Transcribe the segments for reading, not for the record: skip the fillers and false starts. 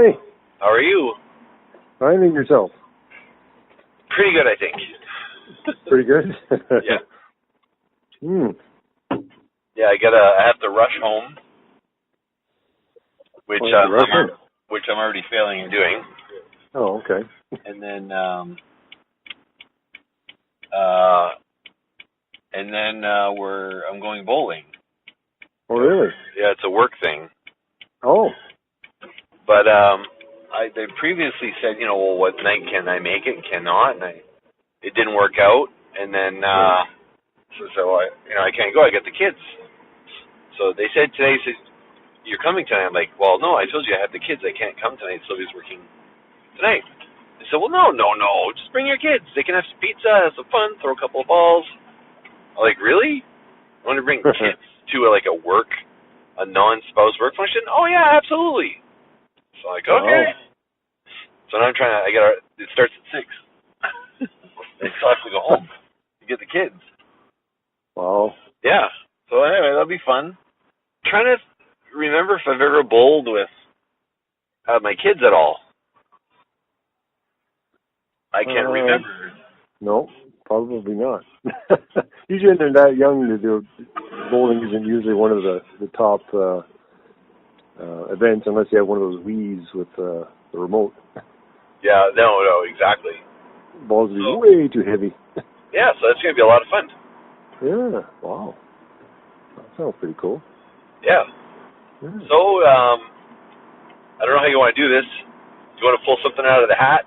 Hi. How are you? Fine, and yourself? Pretty good, I think. Pretty good? Yeah. Hmm. Yeah, I have to rush home, which I'm already failing in doing. Oh, okay. And then I'm going bowling. Oh, really? Yeah, it's a work thing. Oh. But they previously said, well, what night can I make it and cannot, and it didn't work out. And then so I can't go. I got the kids. So they said today, you're coming tonight. I'm like, well, no, I told you I have the kids. I can't come tonight. Sylvie's working tonight. They said, well, no. Just bring your kids. They can have some pizza, have some fun, throw a couple of balls. I'm like, really? I want to bring kids to a non-spouse work function? Oh, yeah, absolutely. So I'm like, okay. Wow. So now it starts at 6. I still have to go home to get the kids. Wow. Yeah. So anyway, that'll be fun. Trying to remember if I've ever bowled with my kids at all. I can't remember. No, probably not. Usually when they're that young to do bowling isn't usually one of the top events unless you have one of those Wii's with the remote. Yeah, no, exactly. Balls would be way too heavy. Yeah, so that's going to be a lot of fun. Yeah, wow. That sounds pretty cool. Yeah. So, I don't know how you want to do this. Do you want to pull something out of the hat?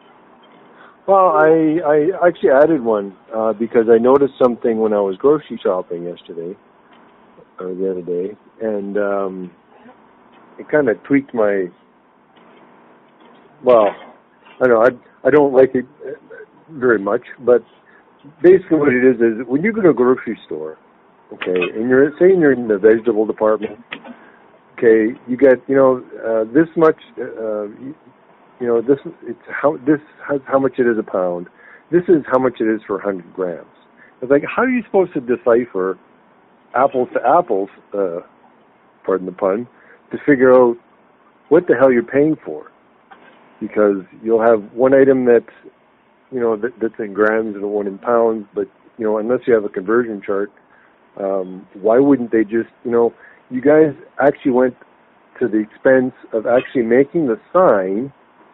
Well, I actually added one because I noticed something when I was grocery shopping yesterday, or the other day, and it kind of tweaked my, well, I don't know, I don't like it very much, but basically what it is when you go to a grocery store, okay, and you're in the vegetable department, okay, you get, this much, this has how much it is a pound. This is how much it is for 100 grams. It's like, how are you supposed to decipher apples to apples, pardon the pun, to figure out what the hell you're paying for? Because you'll have one item that's, that's in grams and one in pounds, but, unless you have a conversion chart, why wouldn't they just, you guys actually went to the expense of actually making the sign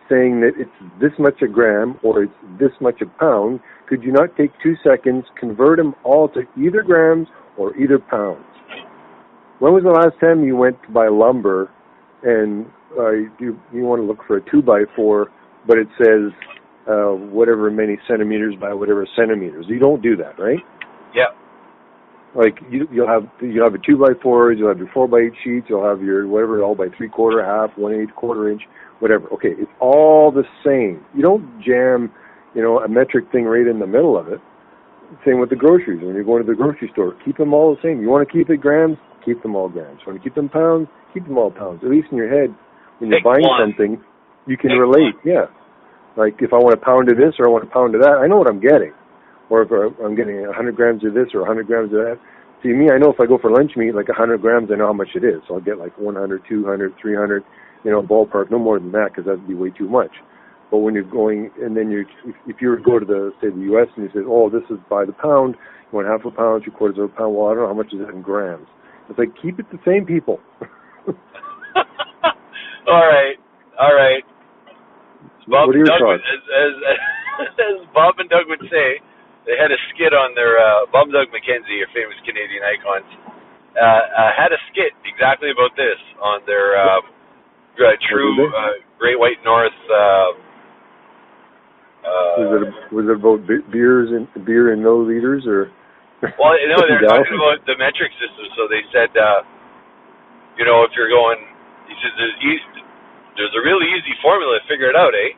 saying that it's this much a gram or it's this much a pound. Could you not take 2 seconds, convert them all to either grams or either pounds? When was the last time you went to buy lumber and you want to look for a 2x4, but it says whatever many centimeters by whatever centimeters? You don't do that, right? Yeah. Like you'll have a 2x4, you'll have your 4x8 sheets, you'll have your whatever all by 3/4, half, 1/8, quarter-inch, whatever. Okay, it's all the same. You don't jam, a metric thing right in the middle of it. Same with the groceries. When you're going to the grocery store, keep them all the same. You want to keep it grams, keep them all grams. You want to keep them pounds, keep them all pounds. At least in your head, when you're buying something, you can relate. Yeah, like if I want a pound of this or I want a pound of that, I know what I'm getting. Or if I'm getting 100 grams of this or 100 grams of that. See, me, I know if I go for lunch meat, like 100 grams, I know how much it is. So I'll get like 100, 200, 300, ballpark, no more than that because that would be way too much. But when you're going, and then if you go to the U.S. and you say, oh, this is by the pound, you want half a pound, 3/4 of a pound, well, I don't know how much is that in grams. It's like, keep it the same, people. All right. Bob what are your Doug, thoughts? as Bob and Doug would say, they had a skit on their, Bob and Doug McKenzie, your famous Canadian icons, had a skit exactly about this on their true Great White North. Was it about beer and milliliters, or? Well, they're talking about the metric system. So they said, if you're going, he says there's a really easy formula to figure it out, eh?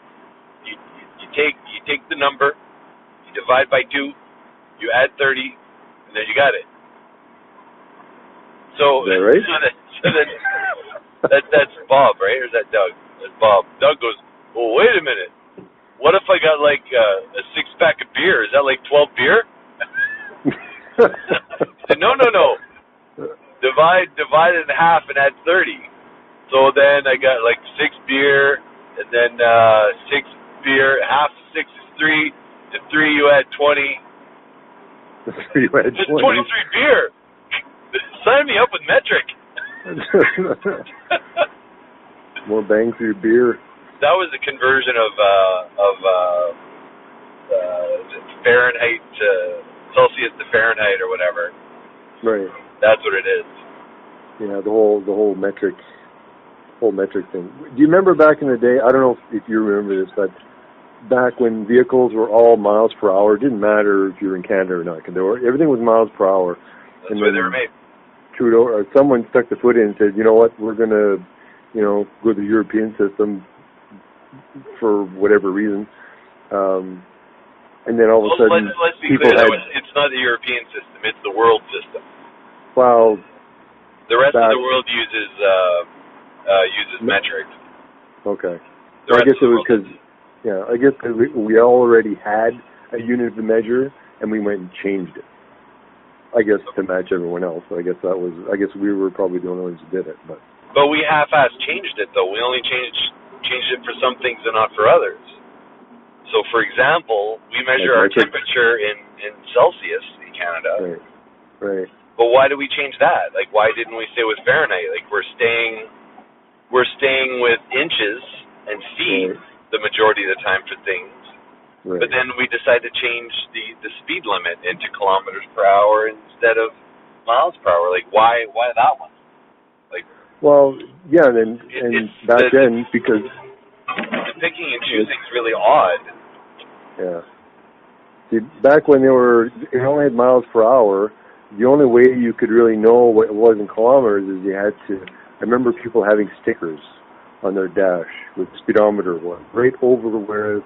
You take the number, you divide by 2, you add 30, and then you got it. So, is that right? That's Bob, right? Or is that Doug? That's Bob. Doug goes, well, wait a minute. What if I got like a 6-pack of beer? Is that like 12 beer? No. Divide it in half and add 30. So then I got like 6 beer, then 6 beer, half 6 is 3. To 3 you add 20. You had Just 20. 23 beer. Sign me up with metric. More bang for your beer. That was a conversion of Fahrenheit to Celsius to Fahrenheit or whatever. Right. That's what it is. Yeah, the whole metric thing. Do you remember back in the day? I don't know if you remember this, but back when vehicles were all miles per hour, it didn't matter if you were in Canada or not. Everything was miles per hour. That's why they were made. Trudeau or someone stuck the foot in and said, you know what, we're gonna, go to the European system for whatever reason. And then all of a sudden, let's be people clear. It's not the European system; it's the world system. Well, the rest of the world uses metric. Okay. Well, I guess it was because, we already had a unit of measure and we went and changed it. I guess to match everyone else. So I guess we were probably the only ones who did it. But we half-ass changed it though. We only changed it for some things and not for others. So, for example, we measure our temperature in Celsius in Canada. Right. But why do we change that? Like, why didn't we stay with Fahrenheit? Like, we're staying with inches and feet the majority of the time for things. Right. But then we decide to change the speed limit into kilometers per hour instead of miles per hour. Like, why that one? Like, well, yeah, and back then, because the picking and choosing is really odd. Yeah. See, back when it only had miles per hour, the only way you could really know what it was in kilometers is you had to. I remember people having stickers on their dash with speedometer one right over where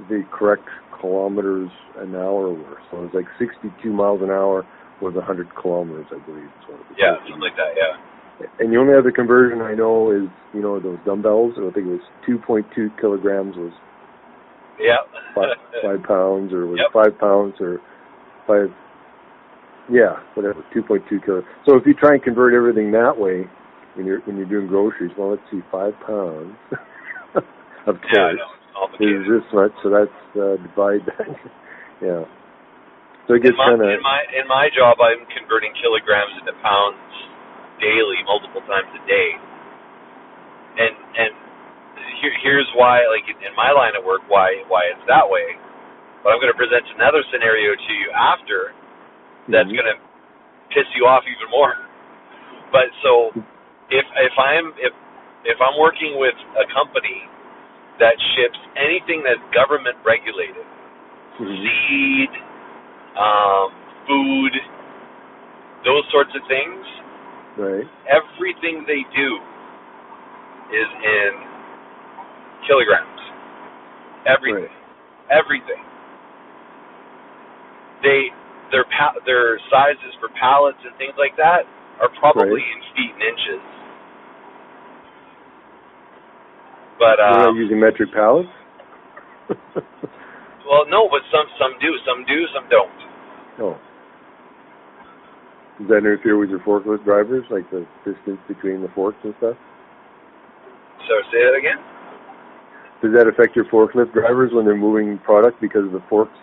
the correct kilometers an hour were. So it was like 62 miles an hour was 100 kilometers, I believe. Yeah, something like that, yeah. And the only other conversion I know is, those dumbbells. I think it was 2.2 kilograms was 5 pounds, or was it 5 pounds, or 5, whatever, 2.2 kilos. So if you try and convert everything that way, when you're doing groceries, well, let's see, 5 pounds of toast is this much, so that's divide that. Yeah. So it gets kind of. In my job, I'm converting kilograms into pounds daily, multiple times a day, and here's why, like in my line of work, why it's that way. But I'm going to present another scenario to you after that's going to piss you off even more. But so if I'm working with a company that ships anything that's government regulated, seed, food, those sorts of things, right? Everything they do is in kilograms. Everything. Their sizes for pallets and things like that are probably in feet and inches. But you're not using metric pallets? Well, no, but some do, some don't. Oh. Does that interfere with your forklift drivers, like the distance between the forks and stuff? So say that again? Does that affect your forklift drivers when they're moving product because of the forks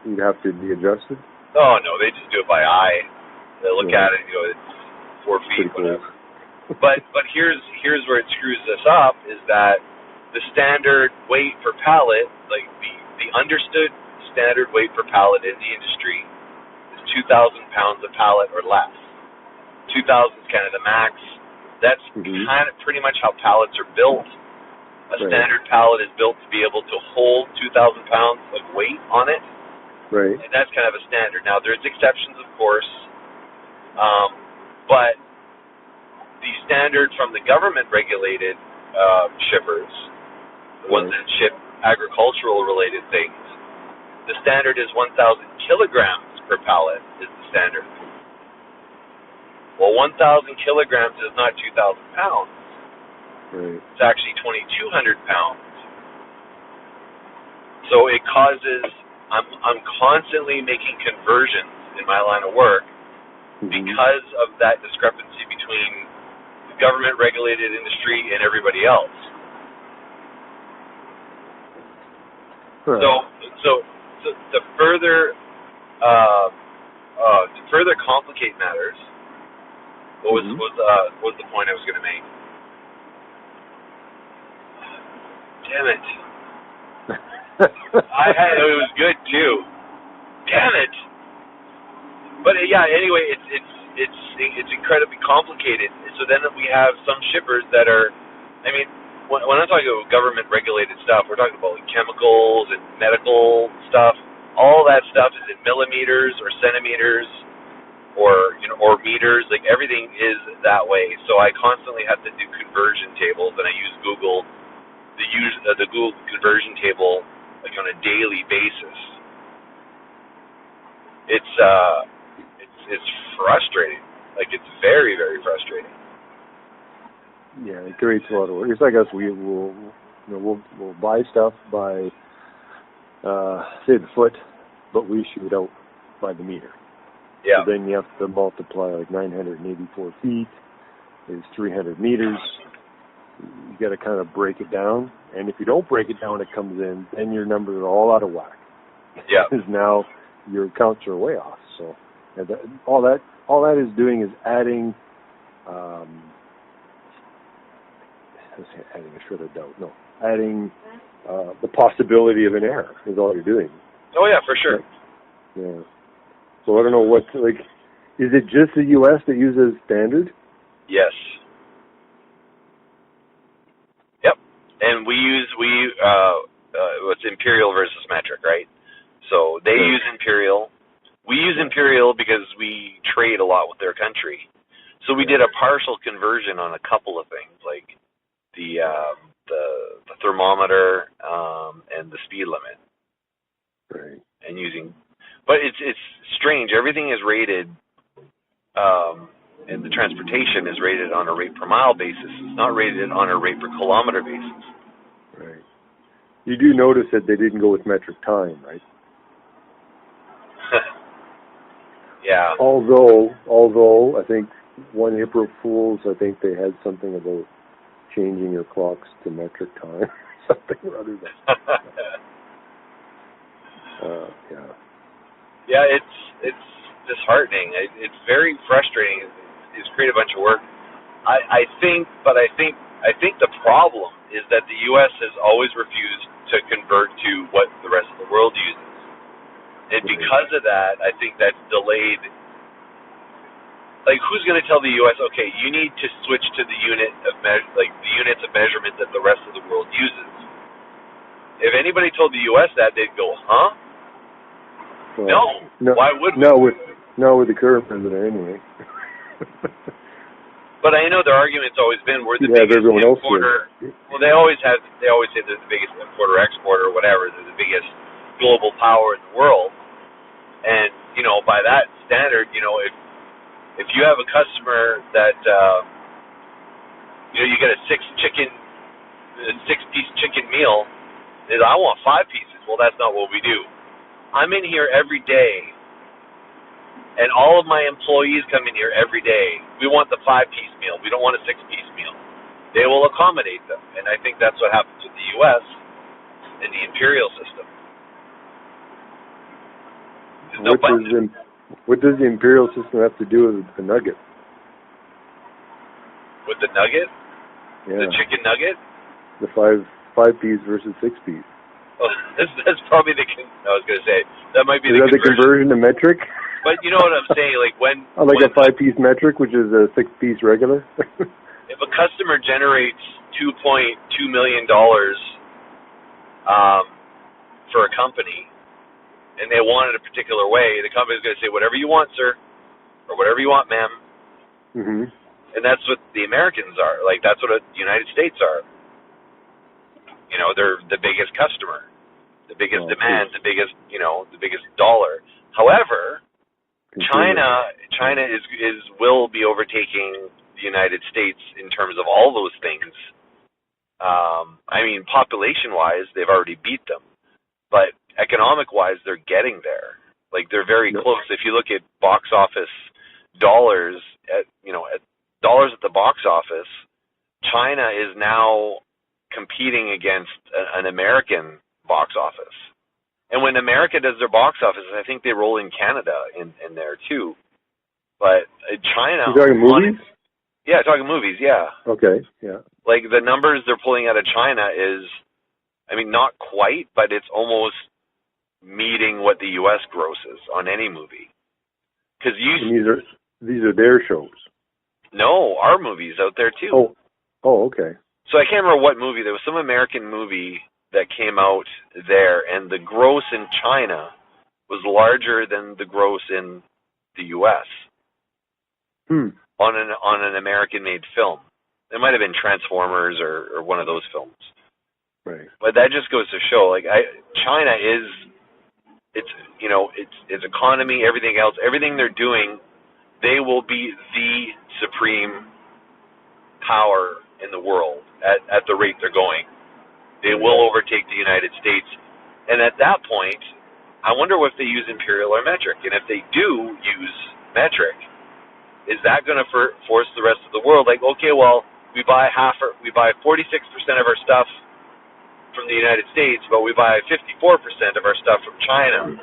you'd have to be adjusted? Oh, no, they just do it by eye. They look at it and go, it's 4 feet, whatever. Cool. But here's where it screws us up, is that the standard weight per pallet, like the understood standard weight per pallet in the industry is 2,000 pounds a pallet or less. 2,000 is kind of the max. That's kind of pretty much how pallets are built. A standard pallet is built to be able to hold 2,000 pounds of weight on it. Right. And that's kind of a standard. Now, there's exceptions, of course, but the standard from the government-regulated shippers, the ones that ship agricultural-related things, the standard is 1,000 kilograms per pallet is the standard. Well, 1,000 kilograms is not 2,000 pounds. Right. It's actually 2,200 pounds. So it causes, I'm constantly making conversions in my line of work because of that discrepancy between the government-regulated industry and everybody else. Right. So to further complicate matters, what was the point I was going to make? Damn it! It was good too. Damn it! But yeah, anyway, it's incredibly complicated. So then we have some shippers that are, I mean, when I'm talking about government regulated stuff, we're talking about like chemicals and medical stuff. All that stuff is in millimeters or centimeters or or meters. Like everything is that way. So I constantly have to do conversion tables, and I use Google. The Google conversion table like on a daily basis. It's frustrating. Like it's very, very frustrating. Yeah, it creates a lot of work. It's like us. We'll buy stuff by say the foot, but we issue it out by the meter. Yeah. So then you have to multiply like 984 feet is 300 meters. You got to kind of break it down, and if you don't break it down, it comes in, then your numbers are all out of whack. Yeah. Because now your counts are way off. So all that is doing is adding adding a shred of doubt. No, adding the possibility of an error is all you're doing. Oh yeah, for sure. Yeah. So I don't know what is it just the U.S. that uses standard? Yes. Yep. And what's Imperial versus metric, right? So they use Imperial. We use Imperial because we trade a lot with their country. So we did a partial conversion on a couple of things, like the thermometer and the speed limit. Right. And but it's strange. Everything is rated, and the transportation is rated on a rate per mile basis. It's not rated on a rate per kilometer basis. Right. You do notice that they didn't go with metric time, right? Yeah. Although I think one April Fool's, I think they had something about changing your clocks to metric time, something or other. Yeah. Yeah, it's disheartening. It's very frustrating. It's created a bunch of work. I think the problem is that the U.S. has always refused to convert to what the rest of the world uses, and because of that, I think that's delayed. Like, who's going to tell the U.S., okay, you need to switch to the unit of the units of measurement that the rest of the world uses? If anybody told the U.S. that, they'd go, huh? Well, no. Why would we? No, with the current president anyway. But I know their argument's always been we're the biggest importer. Well, they always say they're the biggest importer, exporter, or whatever. They're the biggest global power in the world. And by that standard, if you have a customer that you get a six-piece chicken meal, and I want 5 pieces. Well, that's not what we do. I'm in here every day, and all of my employees come in here every day. We want the 5-piece meal. We don't want a 6-piece meal. They will accommodate them, and I think that's what happens with the U.S. and the Imperial system. What does the Imperial system have to do with the nugget? With the nugget? Yeah. The chicken nugget? The 5-piece versus 6-piece. Oh, that's probably I was going to say, that might be the conversion to metric? But you know what I'm saying, like when... a 5-piece metric, which is a 6-piece regular? If a customer generates $2.2 million for a company, and they want it a particular way, the company's going to say, whatever you want, sir, or whatever you want, ma'am. Mm-hmm. And that's what the Americans are. Like, that's what the United States are. They're the biggest customer, the biggest demand, the biggest dollar. However, China will be overtaking the United States in terms of all those things. Population-wise, they've already beat them, but economic-wise, they're getting there. Like, they're very close. If you look at box office dollars, at dollars at the box office, China is now competing against an American box office. And when America does their box office, I think they roll in Canada in there too. But China... You're talking movies? Yeah, talking movies, yeah. Okay, yeah. Like, the numbers they're pulling out of China is, I mean, not quite, but it's almost meeting what the U.S. grosses on any movie. Because these are their shows. No, our movies out there too. Oh, okay. So I can't remember what movie. There was some American movie that came out there, and the gross in China was larger than the gross in the U.S. On an American-made film. It might have been Transformers or one of those films. Right. But that just goes to show, like, China is, its economy, everything else, everything they're doing, they will be the supreme power in the world at the rate they're going. They will overtake the United States. And at that point, I wonder if they use Imperial or metric. And if they do use metric, is that going to force the rest of the world? Like, okay, well, we buy 46% of our stuff from the United States, but we buy 54% of our stuff from China.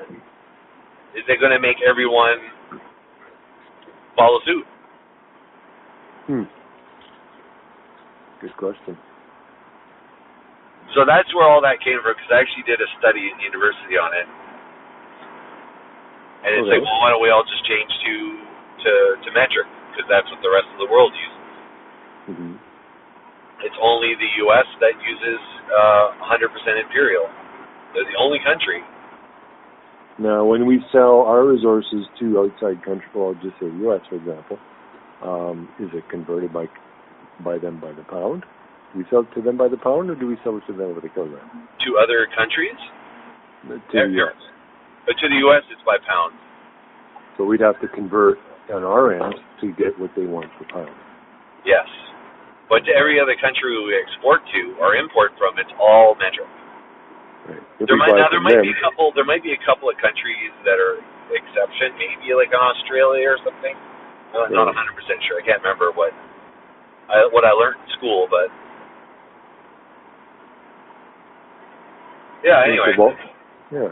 Is it going to make everyone follow suit? Good question. So that's where all that came from, because I actually did a study in university on it. And it's like, well, why don't we all just change to metric, because that's what the rest of the world uses. Mm-hmm. It's only the U.S. that uses 100% Imperial. They're the only country. Now, when we sell our resources to outside countries, well, I'll just say U.S., for example, is it converted by them by the pound? Do we sell it to them by the pound, or do we sell it to them by the kilogram? To other countries? To the U.S. But to the U.S., it's by pound. So we'd have to convert on our end to get what they want per pound. Yes. But to every other country we export to or import from, it's all metric. Right. There might be a couple of countries that are exception, maybe like in Australia or something. I'm not 100% sure. I can't remember what I learned in school, but yeah. Anyway. Yeah.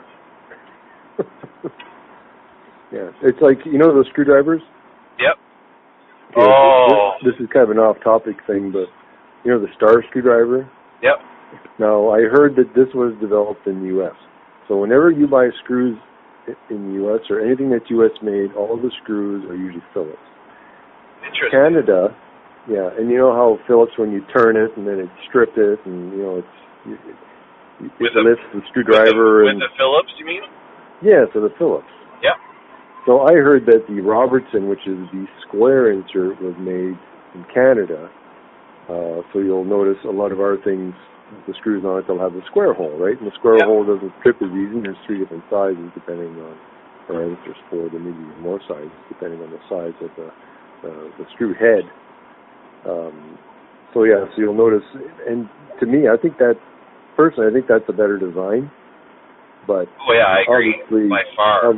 Yeah. It's like, those screwdrivers? Yep. Okay, this is kind of an off-topic thing, but the star screwdriver? Yep. Now, I heard that this was developed in the U.S. So whenever you buy screws in the U.S. or anything that's U.S. made, all the screws are usually Phillips. Interesting. Canada, yeah, and you know how Phillips, when you turn it and then it stripped it, and it lifts the screwdriver. With the Phillips, you mean? Yeah, so the Phillips. Yeah. So I heard that the Robertson, which is the square insert, was made in Canada. So you'll notice a lot of our things, the screws on it, they'll have the square hole, right? And the square hole doesn't trip as easy. There's 3 different sizes depending on, or I think there's 4, there may be more sizes depending on the size of the screw head. So you'll notice, and to me, I think that's a better design. But I agree by far.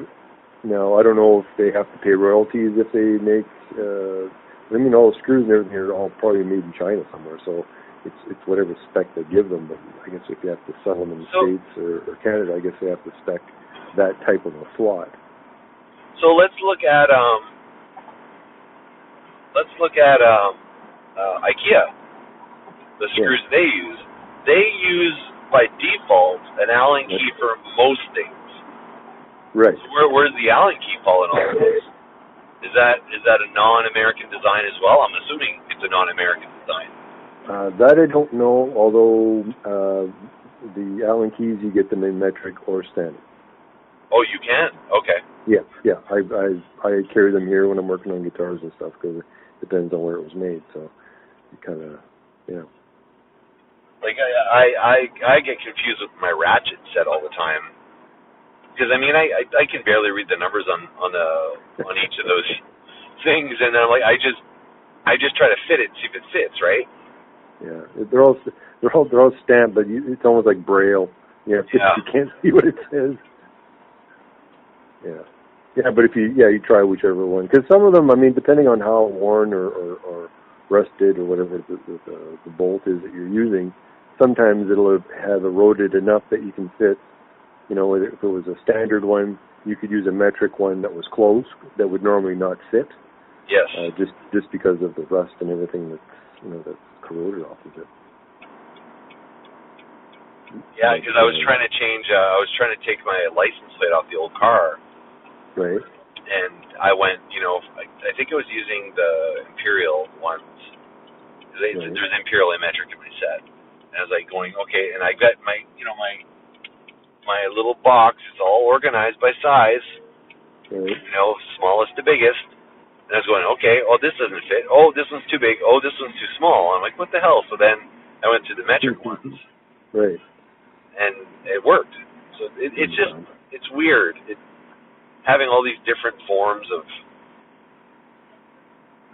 Now, I don't know if they have to pay royalties if they make. All the screws and everything are all probably made in China somewhere. So it's whatever spec they give them. But I guess if you have to sell them in the States or Canada, I guess they have to spec that type of a slot. So let's look at IKEA. The screws they use. They use by default an Allen key for most things. Right. So where's the Allen key fall in all of this? Is that a non-American design as well? I'm assuming it's a non-American design. That I don't know, although the Allen keys, you get them in metric or standard. Oh, you can? Okay. Yeah. I carry them here when I'm working on guitars and stuff because it depends on where it was made. So you kind of, Like I get confused with my ratchet set all the time. Because I can barely read the numbers on each of those things, and I'm like, I just try to fit it, see if it fits, right? Yeah, they're all stamped, but it's almost like Braille. You can't see what it says. Yeah, but if you try whichever one, because some of them, depending on how worn or rusted or whatever the bolt is that you're using, sometimes it'll have eroded enough that you can fit You know, if it was a standard one, you could use a metric one that was closed, that would normally not fit. Yes. Just because of the rust and everything that's corroded off of it. Yeah, because I was trying to change. I was trying to take my license plate off the old car. Right. And I went, I think I was using the Imperial ones. Right. There's Imperial and metric in my set. And I was like going, okay, and I got my little box. It's all organized by size. Right. Smallest to biggest. And I was going, okay, oh, this doesn't fit. Oh, this one's too big. Oh, this one's too small. I'm like, what the hell? So then I went to the metric ones. Right. And it worked. So it's just, it's weird. Having all these different forms of,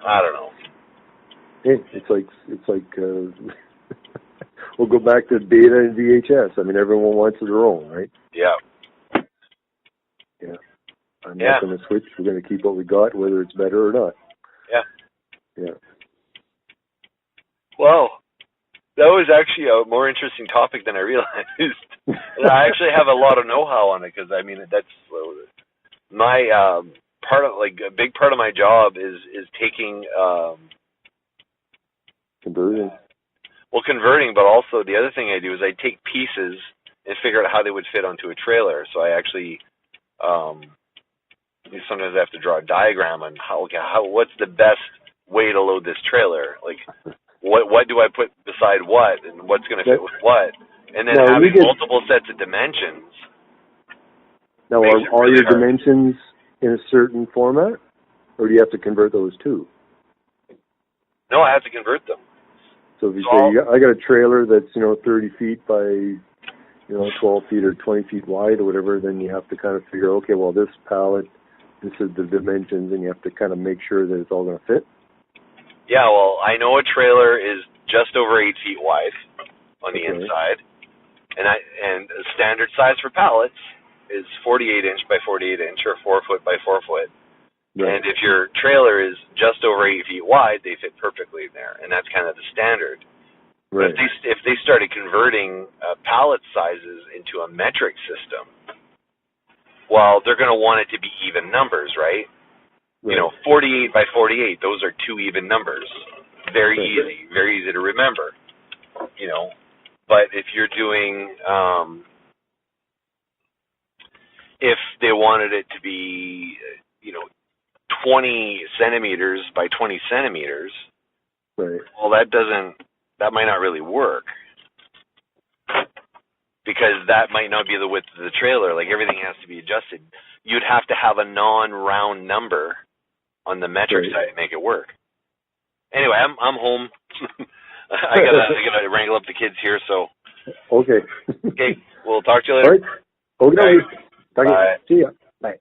I don't know. It's like we'll go back to beta and VHS. I mean, everyone wants their own, right? Yeah. Yeah. I'm not going to switch. We're going to keep what we got, whether it's better or not. Yeah. Yeah. Well, that was actually a more interesting topic than I realized. I actually have a lot of know-how on it because, I mean, that's my a big part of my job is taking converting. Well, converting, but also the other thing I do is I take pieces and figure out how they would fit onto a trailer. So I actually sometimes I have to draw a diagram on what's the best way to load this trailer. Like, what do I put beside what, and what's going to fit with what, and then having multiple sets of dimensions. Now, are all your dimensions in a certain format, or do you have to convert those too? No, I have to convert them. So if you say, I got a trailer that's 30 feet by 12 feet or 20 feet wide or whatever, then you have to kind of figure, okay, well, this pallet, this is the dimensions, and you have to kind of make sure that it's all going to fit. Yeah, well, I know a trailer is just over 8 feet wide on the inside, and a standard size for pallets is 48 inch by 48 inch or 4 foot by 4 foot. Right. And if your trailer is just over 8 feet wide, they fit perfectly in there, and that's kind of the standard. Right. But if they started converting pallet sizes into a metric system, well, they're going to want it to be even numbers, right? 48 by 48, those are two even numbers. Very easy to remember. But if you're doing, if they wanted it to be, 20 centimeters by 20 centimeters, well, that might not really work. Because that might not be the width of the trailer. Like, everything has to be adjusted. You'd have to have a non-round number on the metric side to make it work. Anyway, I'm home. I gotta wrangle up the kids here. So. Okay. Okay. We'll talk to you later. All right. Okay. Bye. See ya. Bye.